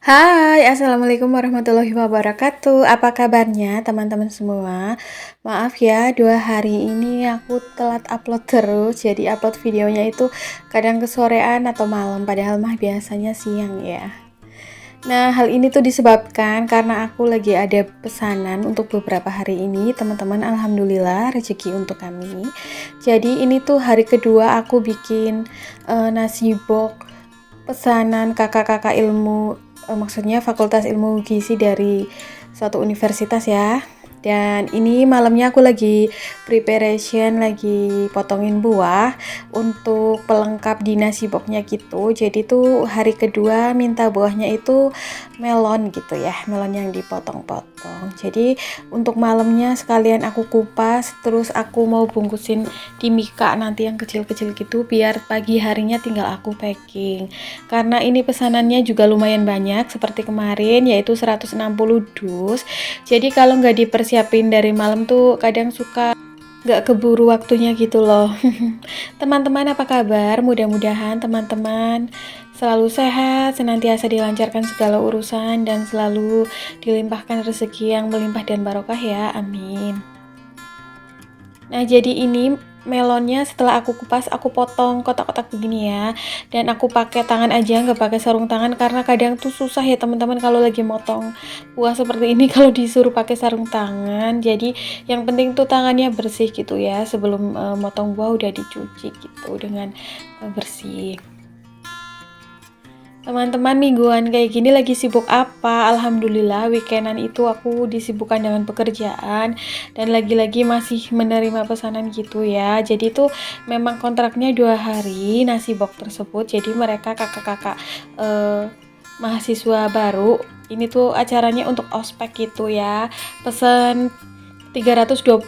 Hai, Assalamualaikum warahmatullahi wabarakatuh. Apa kabarnya teman-teman semua? Maaf ya, 2 hari ini aku telat upload terus. Jadi upload videonya itu kadang kesorean atau malam, padahal mah biasanya siang ya. Nah, hal ini tuh disebabkan karena aku lagi ada pesanan untuk beberapa hari ini, teman-teman. Alhamdulillah, rezeki untuk kami. Jadi ini tuh hari kedua aku bikin nasi bok pesanan kakak-kakak ilmu, maksudnya Fakultas Ilmu Gizi dari suatu universitas ya. Dan ini malamnya aku lagi preparation, lagi potongin buah untuk pelengkap di nasi boknya gitu. Jadi tuh hari kedua minta buahnya itu melon gitu ya, melon yang dipotong-potong. Jadi untuk malamnya sekalian aku kupas, terus aku mau bungkusin di mika nanti yang kecil-kecil gitu, biar pagi harinya tinggal aku packing. Karena ini pesanannya juga lumayan banyak seperti kemarin, yaitu 160 dus. Jadi kalau nggak dipersiapin dari malam tuh kadang suka nggak keburu waktunya gitu loh. Teman-teman apa kabar? Mudah-mudahan teman-teman selalu sehat, senantiasa dilancarkan segala urusan, dan selalu dilimpahkan rezeki yang melimpah dan barokah ya, amin. Nah, jadi ini melonnya setelah aku kupas, aku potong kotak-kotak begini ya. Dan aku pakai tangan aja, nggak pakai sarung tangan karena kadang tuh susah ya teman-teman kalau lagi motong buah seperti ini kalau disuruh pakai sarung tangan. Jadi yang penting tuh tangannya bersih gitu ya. Sebelum motong buah udah dicuci gitu dengan bersih. Teman-teman, mingguan kayak gini lagi sibuk apa? Alhamdulillah weekendan itu aku disibukkan dengan pekerjaan dan lagi-lagi masih menerima pesanan gitu ya. Jadi itu memang kontraknya 2 hari nasi box tersebut. Jadi mereka kakak-kakak mahasiswa baru ini tuh acaranya untuk ospek gitu ya. Pesen 320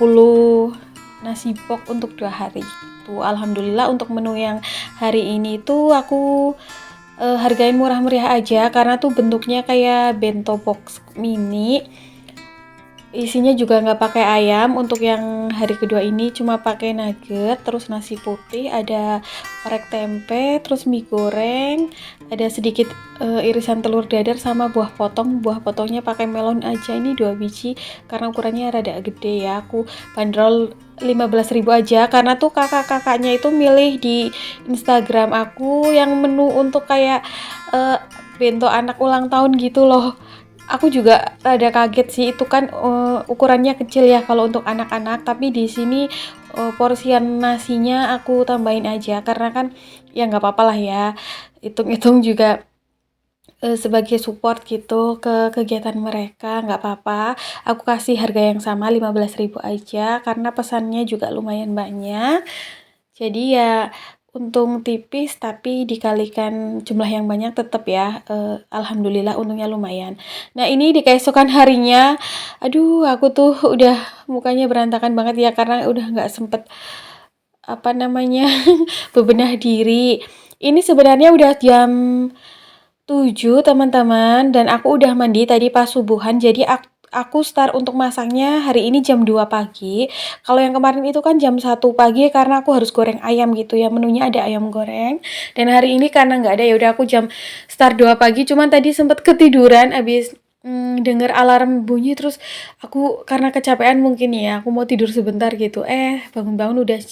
nasi box untuk 2 hari gitu. Alhamdulillah untuk menu yang hari ini tuh aku hargain murah meriah aja karena tuh bentuknya kayak bento box mini, isinya juga nggak pakai ayam. Untuk yang hari kedua ini cuma pakai nugget, terus nasi putih, ada orek tempe, terus mie goreng, ada sedikit irisan telur dadar sama buah potong. Buah potongnya pakai melon aja, ini 2 biji karena ukurannya rada gede ya. Aku bandrol 15.000 aja karena tuh kakak-kakaknya itu milih di Instagram aku yang menu untuk kayak bento anak ulang tahun gitu loh. Aku juga rada kaget sih, itu kan ukurannya kecil ya kalau untuk anak-anak, tapi di sini porsian nasinya aku tambahin aja karena kan ya nggak apa-apa lah ya, hitung-hitung juga sebagai support gitu ke kegiatan mereka, nggak apa-apa. Aku kasih harga yang sama 15.000 aja karena pesannya juga lumayan banyak. Jadi ya untung tipis tapi dikalikan jumlah yang banyak tetap ya, alhamdulillah untungnya lumayan. Nah, ini di keesokan harinya, aduh aku tuh udah mukanya berantakan banget ya karena udah nggak sempet apa namanya bebenah diri. Ini sebenarnya udah jam 7 teman-teman, dan aku udah mandi tadi pas subuhan. Jadi aku start untuk masaknya hari ini jam 2 pagi. Kalau yang kemarin itu kan jam 1 pagi karena aku harus goreng ayam gitu ya. Menunya ada ayam goreng. Dan hari ini karena nggak ada, ya udah aku start 2 pagi. Cuman tadi sempet ketiduran abis denger alarm bunyi, terus aku karena kecapean mungkin ya, aku mau tidur sebentar gitu. Bangun-bangun udah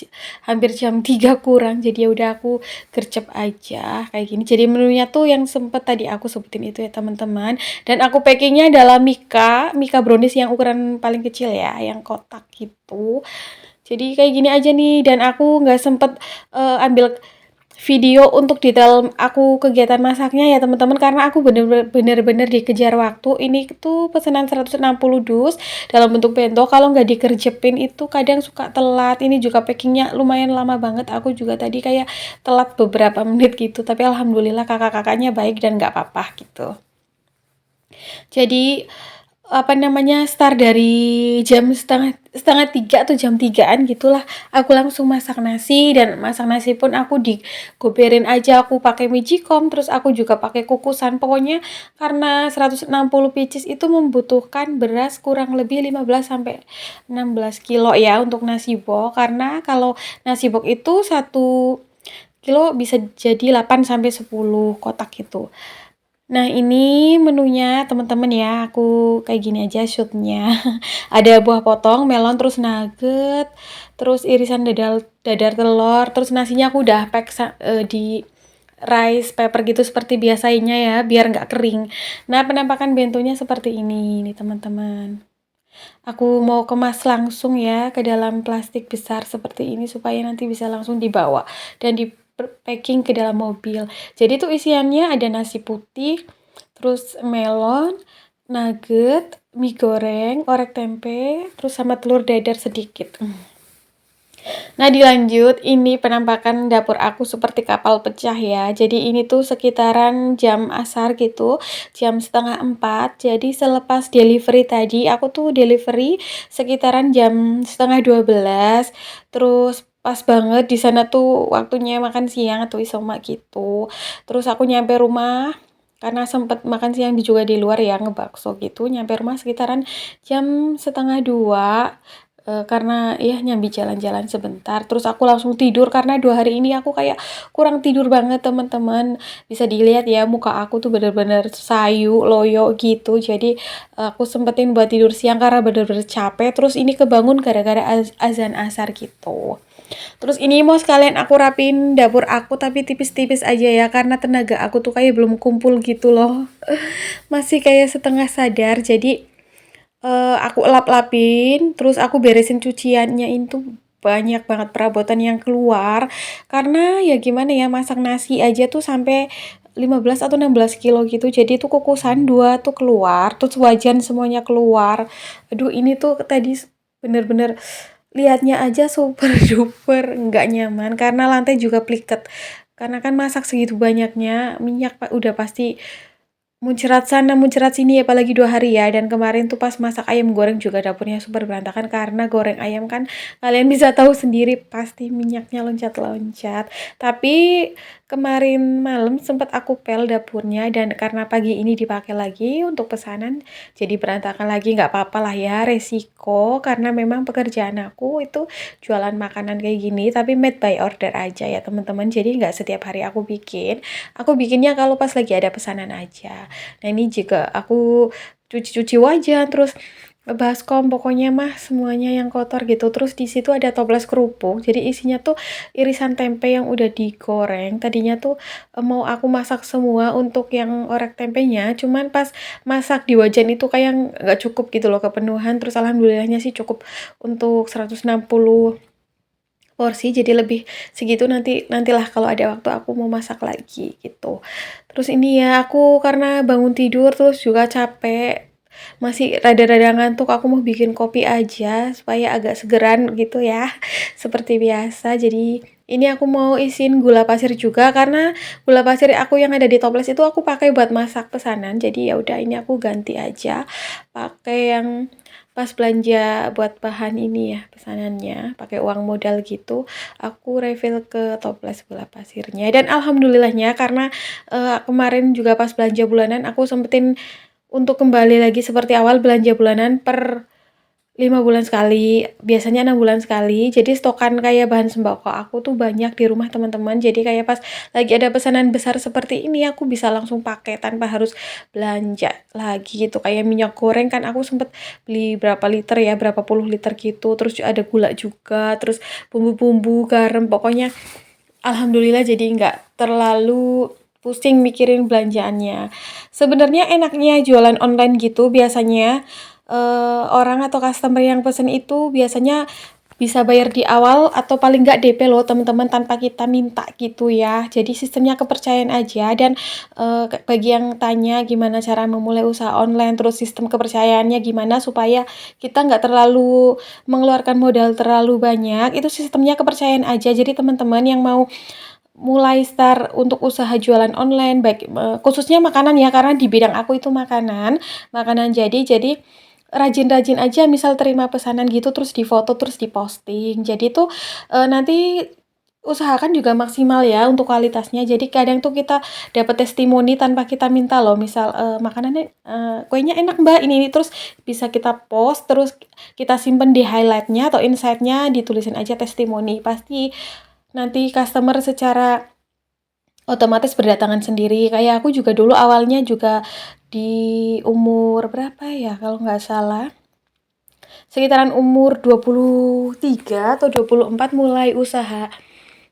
hampir jam 3 kurang. Jadi ya udah aku gercep aja kayak gini. Jadi menunya tuh yang sempet tadi aku sebutin itu ya teman-teman. Dan aku packingnya adalah Mika brownies yang ukuran paling kecil ya, yang kotak gitu. Jadi kayak gini aja nih, dan aku nggak sempet ambil video untuk detail aku kegiatan masaknya ya teman-teman karena aku bener-bener dikejar waktu. Ini tuh pesanan 160 dus dalam bentuk bento, kalau nggak dikerjepin itu kadang suka telat. Ini juga packingnya lumayan lama banget, aku juga tadi kayak telat beberapa menit gitu, tapi alhamdulillah kakak-kakaknya baik dan nggak apa-apa gitu. Jadi apa namanya, start dari jam setengah 3 atau jam 3-an gitulah aku langsung masak nasi. Dan masak nasi pun aku digoberin aja, aku pakai magicom, terus aku juga pakai kukusan. Pokoknya karena 160 pieces itu membutuhkan beras kurang lebih 15 sampai 16 kilo ya untuk nasi bok, karena kalau nasi bok itu 1 kilo bisa jadi 8 sampai 10 kotak gitu. Nah, ini menunya teman-teman ya, aku kayak gini aja shootnya. Ada buah potong, melon, terus nugget, terus irisan dadar telur, terus nasinya aku udah pack di rice paper gitu seperti biasanya ya, biar nggak kering. Nah, penampakan bentonya seperti ini nih teman-teman. Aku mau kemas langsung ya ke dalam plastik besar seperti ini supaya nanti bisa langsung dibawa dan di packing ke dalam mobil. Jadi tuh isiannya ada nasi putih, terus melon, nugget, mie goreng, orek tempe, terus sama telur dadar sedikit. Nah, dilanjut, ini penampakan dapur aku seperti kapal pecah ya. Jadi ini tuh sekitaran jam asar gitu, jam setengah 4. Jadi selepas delivery tadi, aku tuh delivery sekitaran jam setengah 12. Terus pas banget di sana tuh waktunya makan siang atau isoma gitu. Terus aku nyampe rumah karena sempet makan siang juga di luar ya, ngebakso gitu. Nyampe rumah sekitaran jam setengah 2. Karena ya nyambi jalan-jalan sebentar, terus aku langsung tidur karena 2 hari ini aku kayak kurang tidur banget teman-teman. Bisa dilihat ya muka aku tuh bener-bener sayu, loyo gitu. Jadi aku sempetin buat tidur siang karena bener-bener capek. Terus ini kebangun gara-gara azan asar gitu. Terus ini mau sekalian aku rapin dapur aku tapi tipis-tipis aja ya karena tenaga aku tuh kayak belum kumpul gitu loh. Masih kayak setengah sadar. Jadi aku lap-lapin, terus aku beresin cuciannya itu banyak banget perabotan yang keluar. Karena ya gimana ya, masak nasi aja tuh sampai 15 atau 16 kilo gitu. Jadi tuh kukusan 2 tuh keluar, terus wajan semuanya keluar. Aduh, ini tuh tadi bener-bener lihatnya aja super duper nggak nyaman karena lantai juga pliket. Karena kan masak segitu banyaknya, minyak udah pasti muncrat sana muncrat sini apalagi 2 hari ya. Dan kemarin tuh pas masak ayam goreng juga dapurnya super berantakan karena goreng ayam kan kalian bisa tahu sendiri pasti minyaknya loncat-loncat. Tapi kemarin malam sempat aku pel dapurnya dan karena pagi ini dipakai lagi untuk pesanan jadi berantakan lagi. Nggak apa-apa lah ya, resiko karena memang pekerjaan aku itu jualan makanan kayak gini tapi made by order aja ya teman-teman. Jadi nggak setiap hari aku bikin. Aku bikinnya kalau pas lagi ada pesanan aja. Nah, ini juga aku cuci-cuci wajan, terus baskom, pokoknya mah semuanya yang kotor gitu. Terus di situ ada toples kerupuk. Jadi isinya tuh irisan tempe yang udah digoreng. Tadinya tuh mau aku masak semua untuk yang orek tempenya, cuman pas masak di wajan itu kayak nggak cukup gitu loh kepenuhan. Terus alhamdulillahnya sih cukup untuk 160 porsi, jadi lebih segitu nantilah kalau ada waktu aku mau masak lagi gitu. Terus ini ya aku karena bangun tidur terus juga capek, masih rada-rada ngantuk, aku mau bikin kopi aja supaya agak segeran gitu ya. Seperti biasa. Jadi ini aku mau isin gula pasir juga karena gula pasir aku yang ada di toples itu aku pakai buat masak pesanan. Jadi ya udah ini aku ganti aja pakai yang pas belanja buat bahan ini ya pesanannya pakai uang modal gitu, aku refill ke toples gula pasirnya. Dan alhamdulillahnya karena kemarin juga pas belanja bulanan aku sempetin untuk kembali lagi seperti awal belanja bulanan per 5 bulan sekali, biasanya 6 bulan sekali. Jadi stokan kayak bahan sembako aku tuh banyak di rumah teman-teman. Jadi kayak pas lagi ada pesanan besar seperti ini aku bisa langsung pakai tanpa harus belanja lagi gitu. Kayak minyak goreng kan aku sempet beli berapa liter ya, berapa puluh liter gitu. Terus ada gula juga, terus bumbu-bumbu, garam, pokoknya alhamdulillah jadi nggak terlalu pusing mikirin belanjaannya. Sebenarnya enaknya jualan online gitu biasanya orang atau customer yang pesen itu biasanya bisa bayar di awal atau paling nggak DP loh teman-teman tanpa kita minta gitu ya. Jadi sistemnya kepercayaan aja. Dan bagi yang tanya gimana cara memulai usaha online, terus sistem kepercayaannya gimana supaya kita nggak terlalu mengeluarkan modal terlalu banyak, itu sistemnya kepercayaan aja. Jadi teman-teman yang mau mulai start untuk usaha jualan online baik khususnya makanan ya karena di bidang aku itu makanan jadi rajin-rajin aja misal terima pesanan gitu terus difoto terus diposting. Jadi tuh nanti usahakan juga maksimal ya untuk kualitasnya. Jadi kadang tuh kita dapat testimoni tanpa kita minta loh. Misal makanannya kuenya enak Mbak ini terus bisa kita post terus kita simpen di highlightnya atau insightnya ditulisin aja testimoni. Pasti nanti customer secara otomatis berdatangan sendiri. Kayak aku juga dulu awalnya juga di umur berapa ya kalau nggak salah, sekitaran umur 23 atau 24 mulai usaha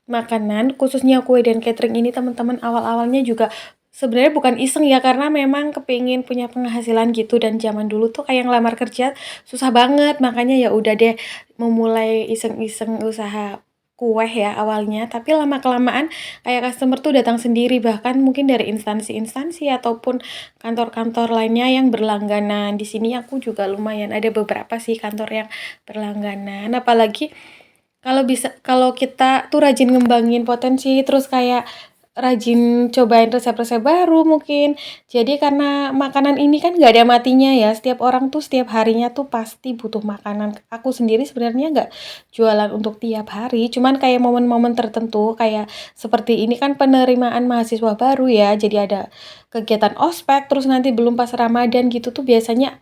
makanan, khususnya kue dan catering ini teman-teman. Awal-awalnya juga sebenarnya bukan iseng ya, karena memang kepingin punya penghasilan gitu, dan zaman dulu tuh kayak ngelamar kerja susah banget, makanya ya udah deh memulai iseng-iseng usaha kue ya awalnya. Tapi lama kelamaan kayak customer tuh datang sendiri, bahkan mungkin dari instansi-instansi ataupun kantor-kantor lainnya yang berlangganan. Di sini aku juga lumayan ada beberapa sih kantor yang berlangganan, apalagi kalau kita tuh rajin ngembangin potensi, terus kayak rajin cobain resep-resep baru mungkin. Jadi karena makanan ini kan nggak ada matinya ya, setiap orang tuh setiap harinya tuh pasti butuh makanan. Aku sendiri sebenarnya nggak jualan untuk tiap hari, cuman kayak momen-momen tertentu, kayak seperti ini kan penerimaan mahasiswa baru ya, jadi ada kegiatan ospek, terus nanti belum pas Ramadan gitu tuh biasanya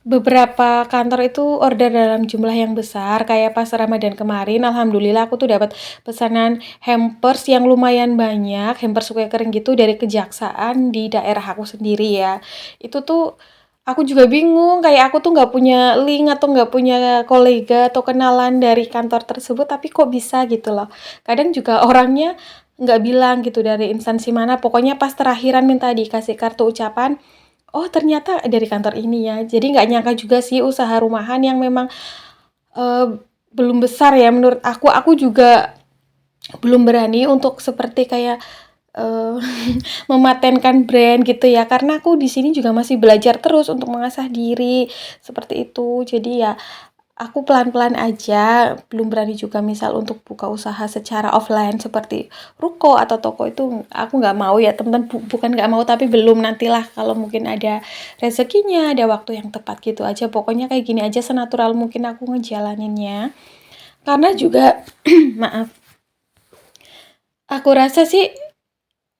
beberapa kantor itu order dalam jumlah yang besar. Kayak pas Ramadan kemarin, alhamdulillah aku tuh dapat pesanan hampers yang lumayan banyak, hampers kue kering gitu dari kejaksaan di daerah aku sendiri ya. Itu tuh aku juga bingung, kayak aku tuh nggak punya link atau nggak punya kolega atau kenalan dari kantor tersebut, tapi kok bisa gitu loh. Kadang juga orangnya nggak bilang gitu dari instansi mana, pokoknya pas terakhiran minta dikasih kartu ucapan. Oh, ternyata dari kantor ini ya. Jadi nggak nyangka juga sih usaha rumahan yang memang eh, belum besar ya menurut aku. Aku juga belum berani untuk seperti kayak eh, mematenkan brand gitu ya. Karena aku di sini juga masih belajar terus untuk mengasah diri seperti itu. Jadi ya aku pelan-pelan aja, belum berani juga misal untuk buka usaha secara offline seperti ruko atau toko. Itu aku nggak mau ya teman-teman, bukan nggak mau tapi belum, nantilah kalau mungkin ada rezekinya, ada waktu yang tepat gitu aja. Pokoknya kayak gini aja senatural mungkin aku ngejalaninnya. Karena juga maaf, aku rasa sih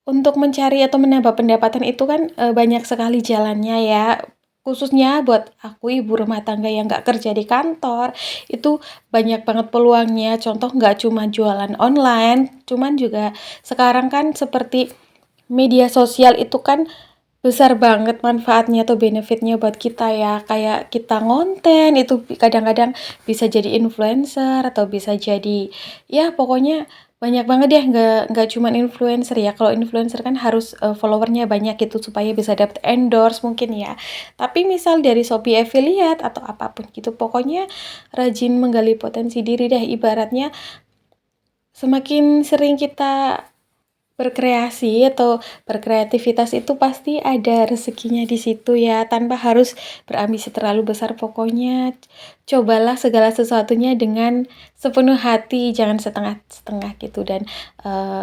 untuk mencari atau menambah pendapatan itu kan banyak sekali jalannya ya. Khususnya buat aku ibu rumah tangga yang nggak kerja di kantor, itu banyak banget peluangnya. Contoh nggak cuma jualan online, cuman juga sekarang kan seperti media sosial itu kan besar banget manfaatnya atau benefitnya buat kita ya. Kayak kita ngonten itu kadang-kadang bisa jadi influencer atau bisa jadi, ya pokoknya banyak banget ya, nggak cuman influencer ya. Kalau influencer kan harus followernya banyak gitu supaya bisa dapet endorse mungkin ya. Tapi misal dari Shopee affiliate atau apapun gitu, pokoknya rajin menggali potensi diri deh. Ibaratnya semakin sering kita berkreasi atau berkreativitas itu pasti ada rezekinya di situ ya, tanpa harus berambisi terlalu besar. Pokoknya cobalah segala sesuatunya dengan sepenuh hati, jangan setengah-setengah gitu, dan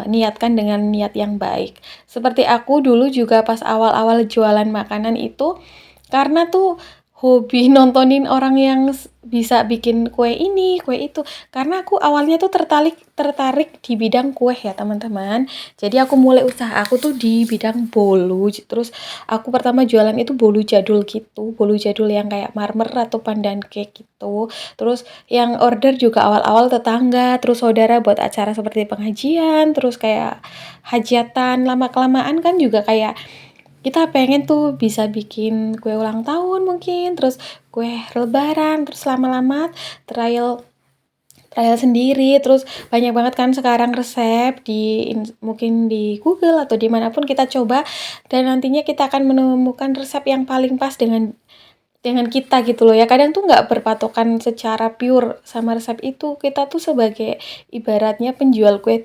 niatkan dengan niat yang baik. Seperti aku dulu juga pas awal-awal jualan makanan itu, karena tuh hobi nontonin orang yang bisa bikin kue ini, kue itu. Karena aku awalnya tuh tertarik tertarik di bidang kue ya, teman-teman. Jadi aku mulai usaha aku tuh di bidang bolu. Terus aku pertama jualan itu bolu jadul gitu, bolu jadul yang kayak marmer atau pandan cake gitu. Terus yang order juga awal-awal tetangga, terus saudara buat acara seperti pengajian, terus kayak hajatan. Lama-kelamaan kan juga kayak kita pengen tuh bisa bikin kue ulang tahun mungkin, terus kue lebaran, terus lama-lama trial trial sendiri. Terus banyak banget kan sekarang resep mungkin di Google atau dimanapun kita coba, dan nantinya kita akan menemukan resep yang paling pas dengan kita gitu loh ya. Kadang tuh nggak berpatokan secara pure sama resep itu. Kita tuh sebagai ibaratnya penjual kue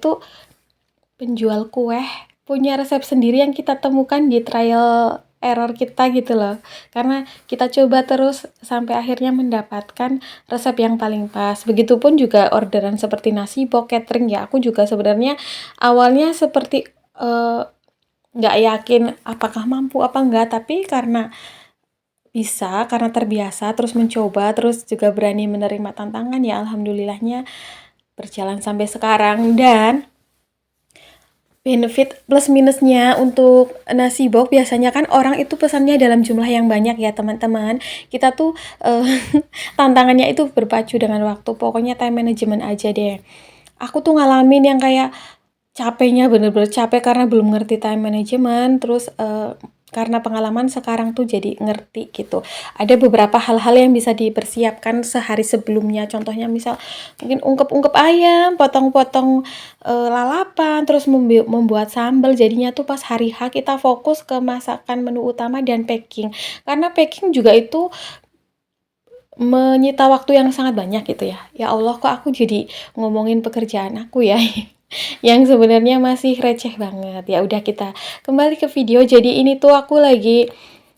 punya resep sendiri yang kita temukan di trial error kita gitu loh. Karena kita coba terus sampai akhirnya mendapatkan resep yang paling pas. Begitupun juga orderan seperti nasi box catering ya. Aku juga sebenarnya awalnya seperti nggak yakin apakah mampu apa enggak, tapi karena terbiasa, terus mencoba, terus juga berani menerima tantangan ya, alhamdulillahnya berjalan sampai sekarang. Dan benefit plus minusnya untuk nasi box, biasanya kan orang itu pesannya dalam jumlah yang banyak ya teman-teman. Kita tuh tantangannya itu berpacu dengan waktu. Pokoknya time management aja deh. Aku tuh ngalamin yang kayak capeknya bener-bener capek karena belum ngerti time management, terus karena pengalaman sekarang tuh jadi ngerti gitu. Ada beberapa hal-hal yang bisa dipersiapkan sehari sebelumnya. Contohnya misal mungkin ungkep-ungkep ayam, potong-potong lalapan, terus membuat sambal. Jadinya tuh pas hari H kita fokus ke masakan menu utama dan packing. Karena packing juga itu menyita waktu yang sangat banyak gitu ya. Ya Allah, kok aku jadi ngomongin pekerjaan aku ya. Yang sebenarnya masih receh banget. Ya udah, kita kembali ke video. Jadi ini tuh aku lagi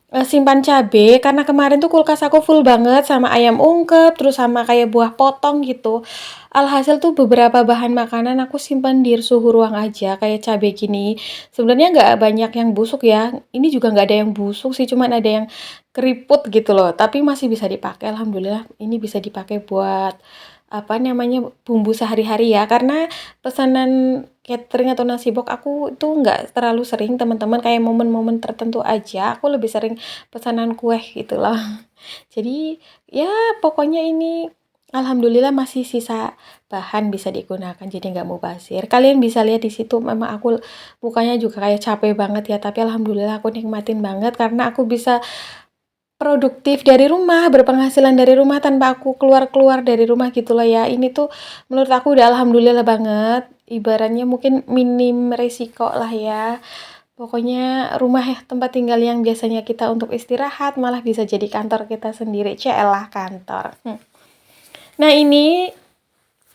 simpan cabe karena kemarin tuh kulkas aku full banget sama ayam ungkep, terus sama kayak buah potong gitu. Alhasil tuh beberapa bahan makanan aku simpan di suhu ruang aja, kayak cabe gini. Sebenarnya nggak banyak yang busuk ya. Ini juga nggak ada yang busuk sih, cuman ada yang keriput gitu loh. Tapi masih bisa dipakai, alhamdulillah. Ini bisa dipakai buat apa namanya, bumbu sehari-hari ya. Karena pesanan catering atau nasi box aku itu nggak terlalu sering, teman-teman, kayak momen-momen tertentu aja aku lebih sering pesanan kue gitu loh. Jadi ya pokoknya ini alhamdulillah masih sisa bahan bisa digunakan, jadi nggak mubazir. Kalian bisa lihat di situ memang aku mukanya juga kayak capek banget ya, tapi alhamdulillah aku nikmatin banget karena aku bisa produktif dari rumah, berpenghasilan dari rumah tanpa aku keluar-keluar dari rumah gitu loh ya. Ini tuh menurut aku udah alhamdulillah banget. Ibaratnya mungkin minim resiko lah ya. Pokoknya rumah ya, tempat tinggal yang biasanya kita untuk istirahat malah bisa jadi kantor kita sendiri. Celah kantor. Nah, ini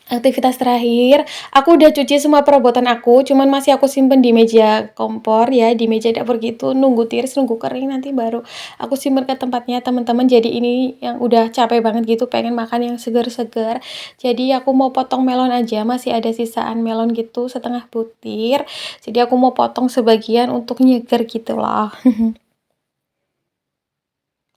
aktivitas terakhir, aku udah cuci semua perabotan aku, cuman masih aku simpen di meja kompor ya, di meja dapur gitu, nunggu tiris, nunggu kering, nanti baru aku simpen ke tempatnya, teman-teman. Jadi ini yang udah capek banget gitu, pengen makan yang segar-segar. Jadi aku mau potong melon aja, masih ada sisaan melon gitu, setengah butir. Jadi aku mau potong sebagian untuk nyeger gitu loh.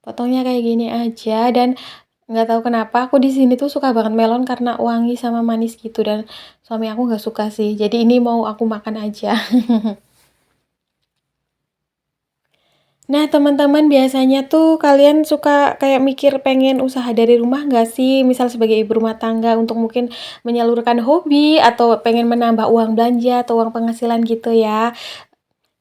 Potongnya kayak gini aja, dan nggak tahu kenapa aku di sini tuh suka banget melon karena wangi sama manis gitu, dan suami aku nggak suka sih. Jadi ini mau aku makan aja. Nah, teman-teman, biasanya tuh kalian suka kayak mikir pengen usaha dari rumah nggak sih? Misal sebagai ibu rumah tangga untuk mungkin menyalurkan hobi atau pengen menambah uang belanja atau uang penghasilan gitu ya.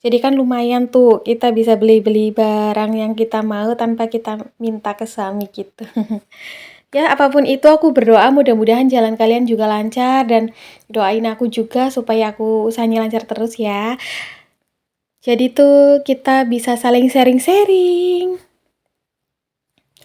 Jadi kan lumayan tuh kita bisa beli-beli barang yang kita mau tanpa kita minta ke suami gitu. Ya, apapun itu aku berdoa mudah-mudahan jalan kalian juga lancar, dan doain aku juga supaya aku usahanya lancar terus ya. Jadi tuh kita bisa saling sharing-sharing.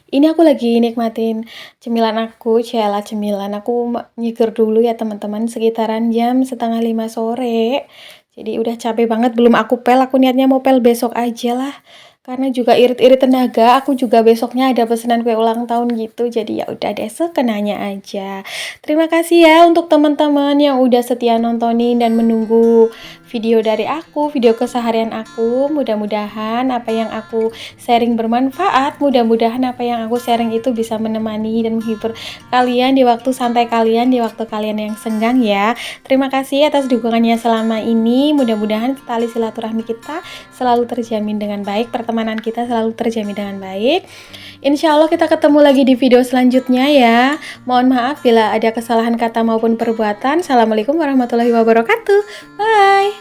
Ini aku lagi nikmatin cemilan aku, ciela cemilan. Aku nyiger dulu ya teman-teman, sekitaran jam setengah 5 sore. Jadi udah capek banget, belum aku pel, aku niatnya mau pel besok aja lah. Karena juga irit-irit tenaga, aku juga besoknya ada pesanan kue ulang tahun gitu. Jadi ya udah deh, sekenanya aja. Terima kasih ya untuk teman-teman yang udah setia nontonin dan menunggu video dari aku, video keseharian aku. Mudah-mudahan apa yang aku sharing bermanfaat, mudah-mudahan apa yang aku sharing itu bisa menemani dan menghibur kalian di waktu santai kalian, di waktu kalian yang senggang ya. Terima kasih atas dukungannya selama ini. Mudah-mudahan tali silaturahmi kita selalu terjamin dengan baik, pertemanan kita selalu terjamin dengan baik. Insya Allah kita ketemu lagi di video selanjutnya ya. Mohon maaf bila ada kesalahan kata maupun perbuatan. Assalamualaikum warahmatullahi wabarakatuh. Bye.